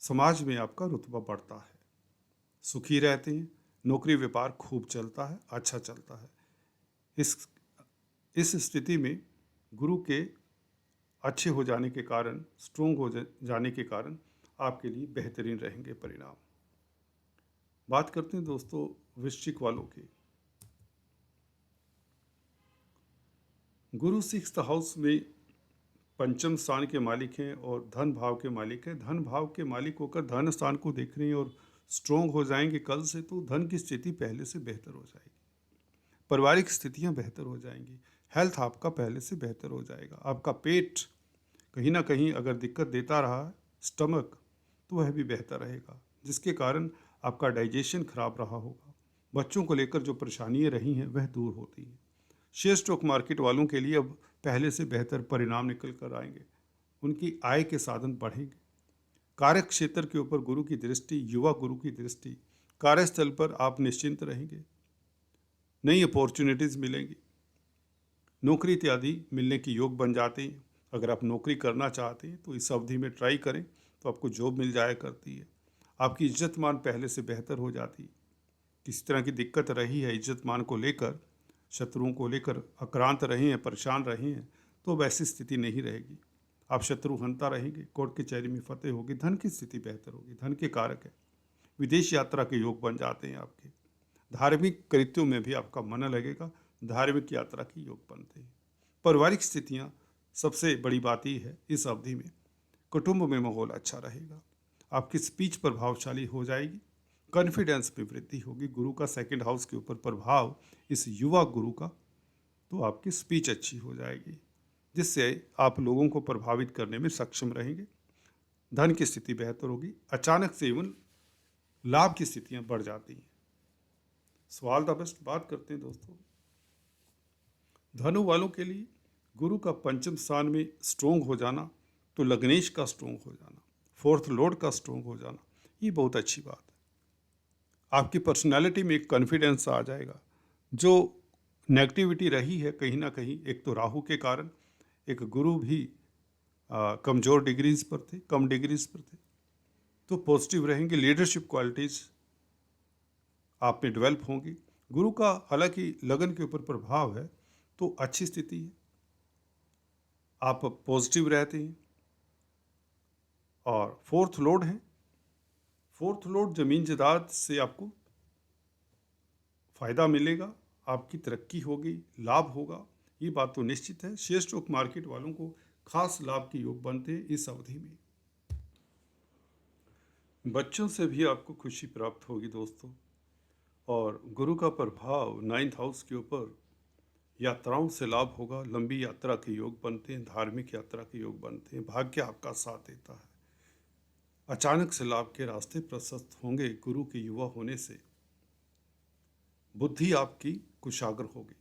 समाज में आपका रुतबा बढ़ता है, सुखी रहते हैं, नौकरी व्यापार खूब चलता है, अच्छा चलता है। इस स्थिति में गुरु के अच्छे हो जाने के कारण, स्ट्रोंग हो जाने के कारण आपके लिए बेहतरीन रहेंगे परिणाम। बात करते हैं दोस्तों वृश्चिक वालों की। गुरु सिक्स्थ हाउस में पंचम स्थान के मालिक हैं और धन भाव के मालिक हैं। धन भाव के मालिक होकर धन स्थान को देख रहे हैं और स्ट्रोंग हो जाएंगे कल से, तो धन की स्थिति पहले से बेहतर हो जाएगी, पारिवारिक स्थितियां बेहतर हो जाएंगी, हेल्थ आपका पहले से बेहतर हो जाएगा। आपका पेट कहीं ना कहीं अगर दिक्कत देता रहा, स्टमक, तो वह भी बेहतर रहेगा, जिसके कारण आपका डाइजेशन खराब रहा होगा। बच्चों को लेकर जो परेशानियां रही हैं वह दूर होती हैं। शेयर स्टॉक मार्केट वालों के लिए अब पहले से बेहतर परिणाम निकल कर आएंगे, उनकी आय के साधन बढ़ेंगे। कार्य क्षेत्र के ऊपर गुरु की दृष्टि, युवा गुरु की दृष्टि, कार्यस्थल पर आप निश्चिंत रहेंगे, नई अपॉर्चुनिटीज़ मिलेंगी, नौकरी इत्यादि मिलने की योग बन जाते हैं। अगर आप नौकरी करना चाहते हैं तो इस अवधि में ट्राई करें तो आपको जॉब मिल जाया करती है। आपकी इज्जत मान पहले से बेहतर हो जाती है। किसी तरह की दिक्कत रही है इज्जत मान को लेकर, शत्रुओं को लेकर आक्रांत रहे हैं, परेशान रहे हैं, तो वैसी स्थिति नहीं रहेगी। आप शत्रु हंता रहेंगे, कोर्ट कचहरी में फतेह होगी, धन की स्थिति बेहतर होगी, धन के कारक है। विदेश यात्रा के योग बन जाते हैं आपके। धार्मिक कृत्यों में भी आपका मन लगेगा, धार्मिक यात्रा के योग बनते हैं। पारिवारिक स्थितियाँ, सबसे बड़ी बात यह है इस अवधि में कुटुंब में माहौल अच्छा रहेगा, आपकी स्पीच प्रभावशाली हो जाएगी, कॉन्फिडेंस में वृद्धि होगी। गुरु का सेकंड हाउस के ऊपर प्रभाव इस युवा गुरु का, तो आपकी स्पीच अच्छी हो जाएगी, जिससे आप लोगों को प्रभावित करने में सक्षम रहेंगे। धन की स्थिति बेहतर होगी। अचानक सेवन लाभ की स्थितियां बढ़ जाती हैं। सवाल द बेस्ट बात करते हैं दोस्तों, धनु वालों के लिए गुरु का पंचम स्थान में स्ट्रोंग हो जाना, तो लग्नेश का स्ट्रोंग हो जाना, फोर्थ लॉर्ड का स्ट्रोंग हो जाना, ये बहुत अच्छी बात है। आपकी पर्सनालिटी में एक कॉन्फिडेंस आ जाएगा। जो नेगेटिविटी रही है कहीं ना कहीं, एक तो राहु के कारण, एक गुरु भी कमज़ोर डिग्रीज पर थे, कम डिग्रीज पर थे, तो पॉजिटिव रहेंगे। लीडरशिप क्वालिटीज़ आप में डेवलप होंगी। गुरु का हालांकि लगन के ऊपर प्रभाव है, तो अच्छी स्थिति है, आप पॉजिटिव रहते हैं। और फोर्थ लॉर्ड है, फोर्थ लॉर्ड जमीन जायदाद से आपको फ़ायदा मिलेगा, आपकी तरक्की होगी, लाभ होगा, ये बात तो निश्चित है। शेयर स्टॉक मार्केट वालों को खास लाभ के योग बनते हैं इस अवधि में। बच्चों से भी आपको खुशी प्राप्त होगी दोस्तों। और गुरु का प्रभाव 9th हाउस के ऊपर, यात्राओं से लाभ होगा, लंबी यात्रा के योग बनते हैं, धार्मिक यात्रा के योग बनते हैं, भाग्य आपका साथ देता है। अचानक से लाभ के रास्ते प्रशस्त होंगे गुरु के युवा होने से। बुद्धि आपकी कुशाग्र होगी,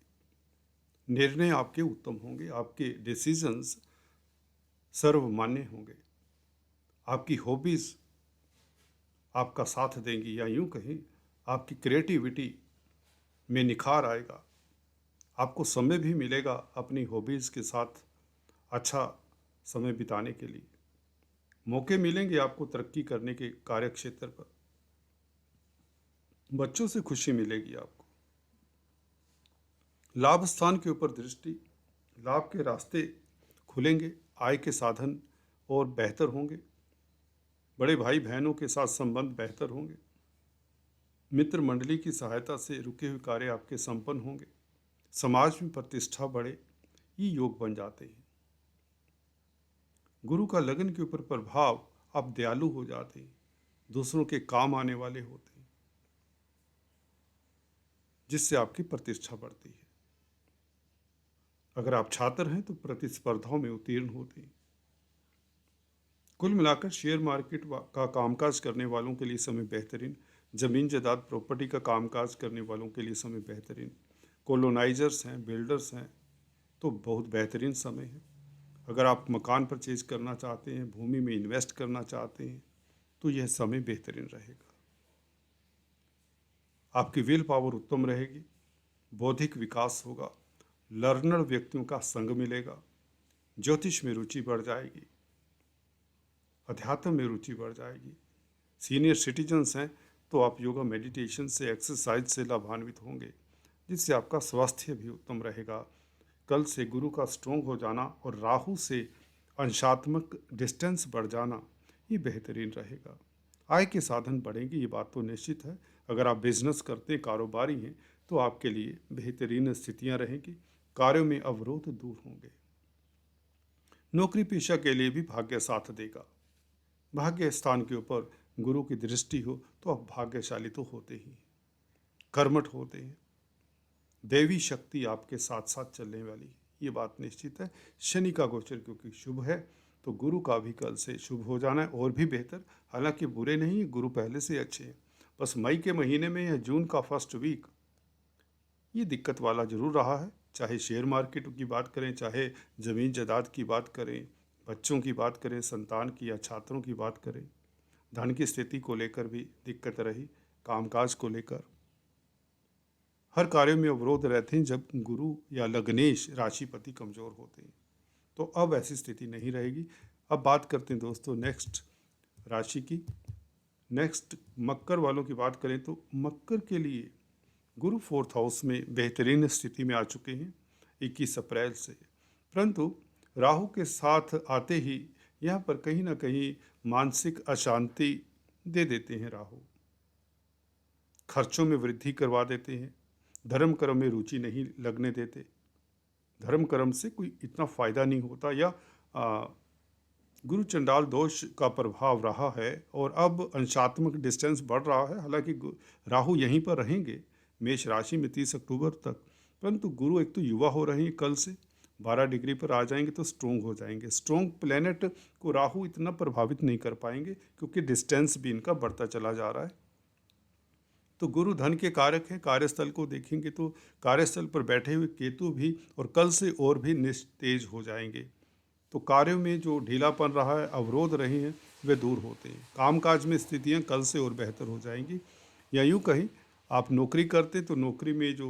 निर्णय आपके उत्तम होंगे, आपके डिसीजंस सर्वमान्य होंगे, आपकी हॉबीज़ आपका साथ देंगी, या यूं कहें आपकी क्रिएटिविटी में निखार आएगा। आपको समय भी मिलेगा अपनी हॉबीज़ के साथ अच्छा समय बिताने के लिए। मौके मिलेंगे आपको तरक्की करने के कार्य क्षेत्र पर। बच्चों से खुशी मिलेगी आपको। लाभ स्थान के ऊपर दृष्टि, लाभ के रास्ते खुलेंगे, आय के साधन और बेहतर होंगे, बड़े भाई बहनों के साथ संबंध बेहतर होंगे, मित्र मंडली की सहायता से रुके हुए कार्य आपके संपन्न होंगे, समाज में प्रतिष्ठा बढ़े, ये योग बन जाते हैं। गुरु का लगन के ऊपर प्रभाव, आप दयालु हो जाते हैं, दूसरों के काम आने वाले होते हैं, जिससे आपकी प्रतिष्ठा बढ़ती है। अगर आप छात्र हैं तो प्रतिस्पर्धाओं में उत्तीर्ण होते हैं। कुल मिलाकर शेयर मार्केट का कामकाज करने वालों के लिए समय बेहतरीन, ज़मीन जायदाद प्रॉपर्टी का कामकाज करने वालों के लिए समय बेहतरीन, कॉलोनाइजर्स हैं, बिल्डर्स हैं, तो बहुत बेहतरीन समय है। अगर आप मकान परचेज करना चाहते हैं, भूमि में इन्वेस्ट करना चाहते हैं, तो यह समय बेहतरीन रहेगा। आपकी विल पावर उत्तम रहेगी, बौद्धिक विकास होगा, लर्नर व्यक्तियों का संग मिलेगा, ज्योतिष में रुचि बढ़ जाएगी, अध्यात्म में रुचि बढ़ जाएगी। सीनियर सिटीजन्स हैं तो आप योगा मेडिटेशन से, एक्सरसाइज से लाभान्वित होंगे, जिससे आपका स्वास्थ्य भी उत्तम रहेगा। कल से गुरु का स्ट्रोंग हो जाना और राहु से अंशात्मक डिस्टेंस बढ़ जाना, ये बेहतरीन रहेगा। आय के साधन बढ़ेंगे, ये बात तो निश्चित है। अगर आप बिजनेस करते हैं, कारोबारी हैं, तो आपके लिए बेहतरीन स्थितियां रहेंगी, कार्यों में अवरोध दूर होंगे। नौकरी पेशा के लिए भी भाग्य साथ देगा। भाग्य स्थान के ऊपर गुरु की दृष्टि हो तो आप भाग्यशाली तो होते ही, कर्मठ होते हैं, देवी शक्ति आपके साथ साथ चलने वाली, ये बात निश्चित है। शनि का गोचर क्योंकि शुभ है, तो गुरु का भी कल से शुभ हो जाना है और भी बेहतर। हालांकि बुरे नहीं, गुरु पहले से अच्छे हैं, बस मई के महीने में या जून का फर्स्ट वीक ये दिक्कत वाला जरूर रहा है। चाहे शेयर मार्केट की बात करें, चाहे ज़मीन जायदाद की बात करें, बच्चों की बात करें, संतान की या छात्रों की बात करें, धन की स्थिति को लेकर भी दिक्कत रही, कामकाज को लेकर हर कार्य में अवरोध रहते हैं जब गुरु या लग्नेश राशिपति कमज़ोर होते हैं। तो अब ऐसी स्थिति नहीं रहेगी। अब बात करते हैं दोस्तों नेक्स्ट राशि की। नेक्स्ट मकर वालों की बात करें तो मकर के लिए गुरु फोर्थ हाउस में बेहतरीन स्थिति में आ चुके हैं 21 अप्रैल से, परंतु राहु के साथ आते ही यहाँ पर कहीं ना कहीं मानसिक अशांति दे देते हैं। राहु खर्चों में वृद्धि करवा देते हैं, धर्म कर्म में रुचि नहीं लगने देते, धर्म कर्म से कोई इतना फायदा नहीं होता, या गुरु चंडाल दोष का प्रभाव रहा है और अब अंशात्मक डिस्टेंस बढ़ रहा है। हालांकि राहु यहीं पर रहेंगे मेष राशि में 30 अक्टूबर तक, परंतु गुरु एक तो युवा हो रहे हैं, कल से 12 डिग्री पर आ जाएंगे तो स्ट्रोंग हो जाएंगे। स्ट्रोंग प्लेनेट को राहु इतना प्रभावित नहीं कर पाएंगे क्योंकि डिस्टेंस भी इनका बढ़ता चला जा रहा है। तो गुरु धन के कारक हैं। कार्यस्थल को देखेंगे तो कार्यस्थल पर बैठे हुए केतु भी और कल से और भी निस्तेज हो जाएंगे। तो कार्यों में जो ढीलापन रहा है, अवरोध रहे हैं, वे दूर होते हैं। कामकाज में स्थितियां कल से और बेहतर हो जाएंगी। या यूँ कहीं आप नौकरी करते तो नौकरी में जो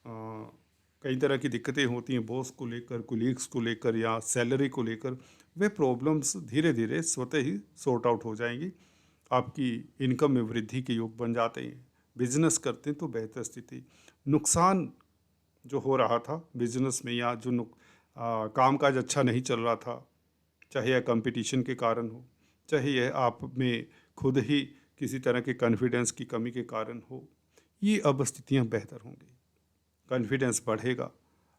कई तरह की दिक्कतें होती हैं, बॉस को लेकर, कुलीग्स को लेकर या सैलरी को लेकर, वे प्रॉब्लम्स धीरे धीरे स्वतः ही सॉर्ट आउट हो जाएंगी। आपकी इनकम में वृद्धि के योग बन जाते हैं। बिजनेस करते हैं तो बेहतर स्थिति। नुकसान जो हो रहा था बिजनेस में या जो कामकाज अच्छा नहीं चल रहा था, चाहे यह कंपटीशन के कारण हो, चाहे यह आप में खुद ही किसी तरह के कॉन्फिडेंस की कमी के कारण हो, ये अब स्थितियाँ बेहतर होंगी। कॉन्फिडेंस बढ़ेगा,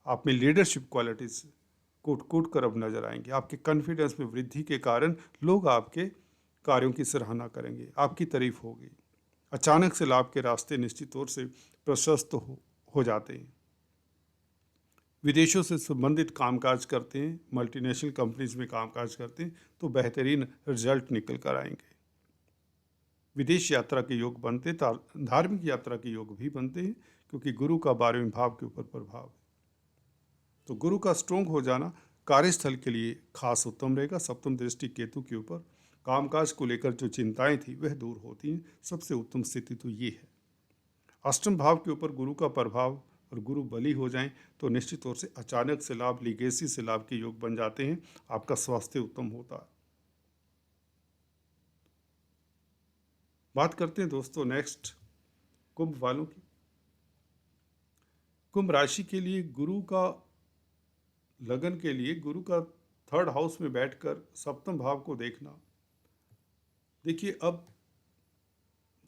आप में लीडरशिप क्वालिटीज़ कूट कूट कर अब नजर आएंगे। आपके कॉन्फिडेंस में वृद्धि के कारण लोग आपके कार्यों की सराहना करेंगे, आपकी तारीफ होगी। अचानक से लाभ के रास्ते निश्चित तौर से प्रशस्त हो जाते हैं। विदेशों से संबंधित कामकाज करते हैं, मल्टीनेशनल कंपनीज में कामकाज करते हैं तो बेहतरीन रिजल्ट निकल कर आएंगे। विदेश यात्रा के योग बनते, धार्मिक यात्रा के योग भी बनते हैं, क्योंकि गुरु का 12वें भाव के ऊपर प्रभाव है। तो गुरु का स्ट्रोंग हो जाना कार्यस्थल के लिए खास उत्तम रहेगा। सप्तम दृष्टि केतु के ऊपर कामकाज को लेकर जो चिंताएं थी वह दूर होती हैं। सबसे उत्तम स्थिति तो ये है। अष्टम भाव के ऊपर गुरु का प्रभाव और गुरु बली हो जाएं तो निश्चित तौर से अचानक से लाभ, लीगेसी से लाभ के योग बन जाते हैं। आपका स्वास्थ्य उत्तम होता है। बात करते हैं दोस्तों नेक्स्ट कुंभ वालों की। कुंभ राशि के लिए गुरु का लगन के लिए गुरु का 3rd हाउस में बैठकर सप्तम भाव को देखना। देखिए, अब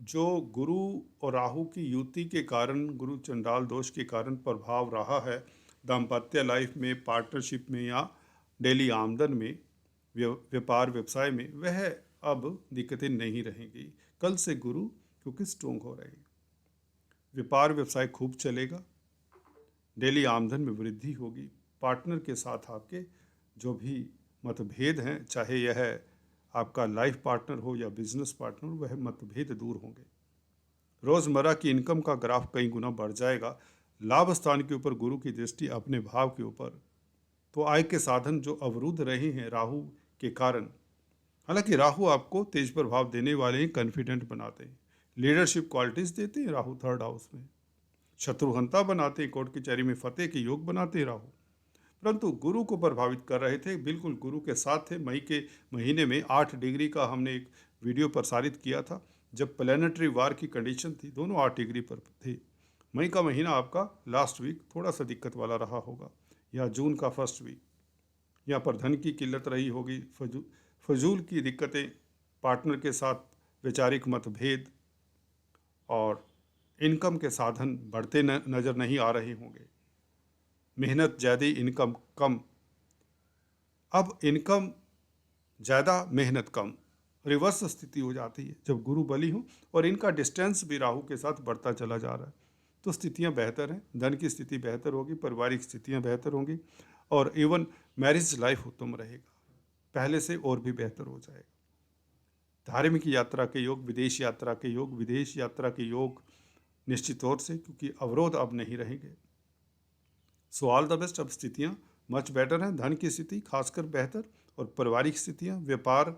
जो गुरु और राहु की युति के कारण, गुरु चंडाल दोष के कारण प्रभाव रहा है दाम्पत्य लाइफ में, पार्टनरशिप में या डेली आमदन में, व्यापार व्यवसाय में, वह अब दिक्कतें नहीं रहेंगी। कल से गुरु क्योंकि स्ट्रोंग हो रहे हैं, व्यापार व्यवसाय खूब चलेगा, डेली आमदन में वृद्धि होगी। पार्टनर के साथ आपके जो भी मतभेद हैं, चाहे यह आपका लाइफ पार्टनर हो या बिजनेस पार्टनर, वह मतभेद दूर होंगे। रोज़मर्रा की इनकम का ग्राफ कई गुना बढ़ जाएगा। लाभ स्थान के ऊपर गुरु की दृष्टि अपने भाव के ऊपर, तो आय के साधन जो अवरुद्ध रहे हैं राहु के कारण, हालांकि राहु आपको तेज प्रभाव देने वाले हैं, कॉन्फिडेंट बनाते हैं, लीडरशिप क्वालिटीज़ देते हैं राहु 3rd हाउस में, शत्रुहंता बनाते हैं, कोर्ट कचहरी में फतेह के योग बनाते हैं राहु। परंतु गुरु को प्रभावित कर रहे थे, बिल्कुल गुरु के साथ थे। मई के महीने में 8 डिग्री का हमने एक वीडियो प्रसारित किया था, जब प्लैनेटरी वार की कंडीशन थी, दोनों 8 डिग्री पर थे। मई का महीना आपका लास्ट वीक थोड़ा सा दिक्कत वाला रहा होगा, या जून का 1st वीक। यहाँ पर धन की किल्लत रही होगी, फजूल की दिक्कतें, पार्टनर के साथ वैचारिक मतभेद और इनकम के साधन बढ़ते नज़र नहीं आ रहे होंगे। मेहनत ज़्यादा, इनकम कम। अब इनकम ज़्यादा, मेहनत कम, रिवर्स स्थिति हो जाती है जब गुरु बली हो और इनका डिस्टेंस भी राहु के साथ बढ़ता चला जा रहा है। तो स्थितियां बेहतर हैं, धन की स्थिति बेहतर होगी, पारिवारिक स्थितियां बेहतर होंगी और इवन मैरिज लाइफ उत्तम रहेगा, पहले से और भी बेहतर हो जाएगा। धार्मिक यात्रा के योग, विदेश यात्रा के योग, विदेश यात्रा के योग निश्चित तौर से, क्योंकि अवरोध अब नहीं रहेंगे। So all the best. अब स्थितियाँ मच बेटर हैं, धन की स्थिति खासकर बेहतर, और पारिवारिक स्थितियाँ, व्यापार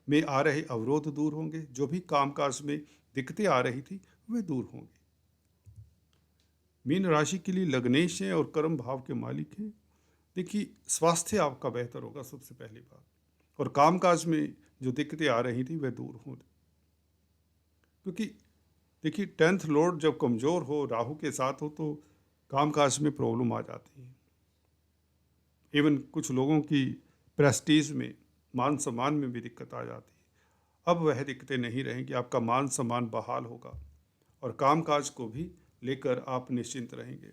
में आ रहे अवरोध दूर होंगे, जो भी कामकाज में दिक्कतें आ रही थी वे दूर होंगी। मीन राशि के लिए लग्नेश हैं और कर्म भाव के मालिक हैं। देखिए, स्वास्थ्य आपका बेहतर होगा सबसे पहली बात, और कामकाज में जो दिक्कतें आ रही थी वे दूर हों, क्योंकि देखिए 10th लॉर्ड जब कमज़ोर हो, राहु के साथ हो, तो कामकाज में प्रॉब्लम आ जाती है। इवन कुछ लोगों की प्रेस्टीज में, मान सम्मान में भी दिक्कत आ जाती है। अब वह दिक्कतें नहीं रहेंगी, आपका मान सम्मान बहाल होगा और कामकाज को भी लेकर आप निश्चिंत रहेंगे।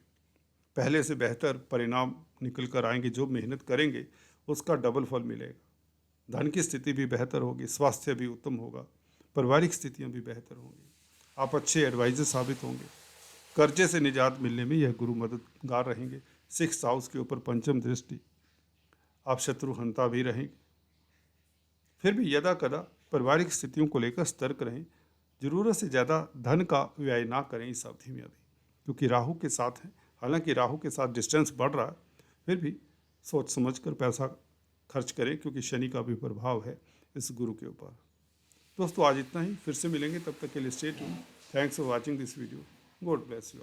पहले से बेहतर परिणाम निकल कर आएंगे, जो मेहनत करेंगे उसका डबल फल मिलेगा। धन की स्थिति भी बेहतर होगी, स्वास्थ्य भी उत्तम होगा, पारिवारिक स्थितियाँ भी बेहतर होंगी, आप अच्छे एडवाइजर साबित होंगे। कर्जे से निजात मिलने में यह गुरु मददगार रहेंगे। 6th हाउस के ऊपर पंचम दृष्टि, आप शत्रुहंता भी रहेंगे। फिर भी यदा कदा पारिवारिक स्थितियों को लेकर सतर्क रहें, ज़रूरत से ज़्यादा धन का व्यय ना करें इस अवधि में अभी, क्योंकि राहु के साथ है। हालांकि राहु के साथ डिस्टेंस बढ़ रहा है, फिर भी सोच समझ कर पैसा खर्च करें, क्योंकि शनि का भी प्रभाव है इस गुरु के ऊपर। दोस्तों आज इतना ही, फिर से मिलेंगे, तब तक के लिए stay tuned. Thanks for watching this video. God bless you.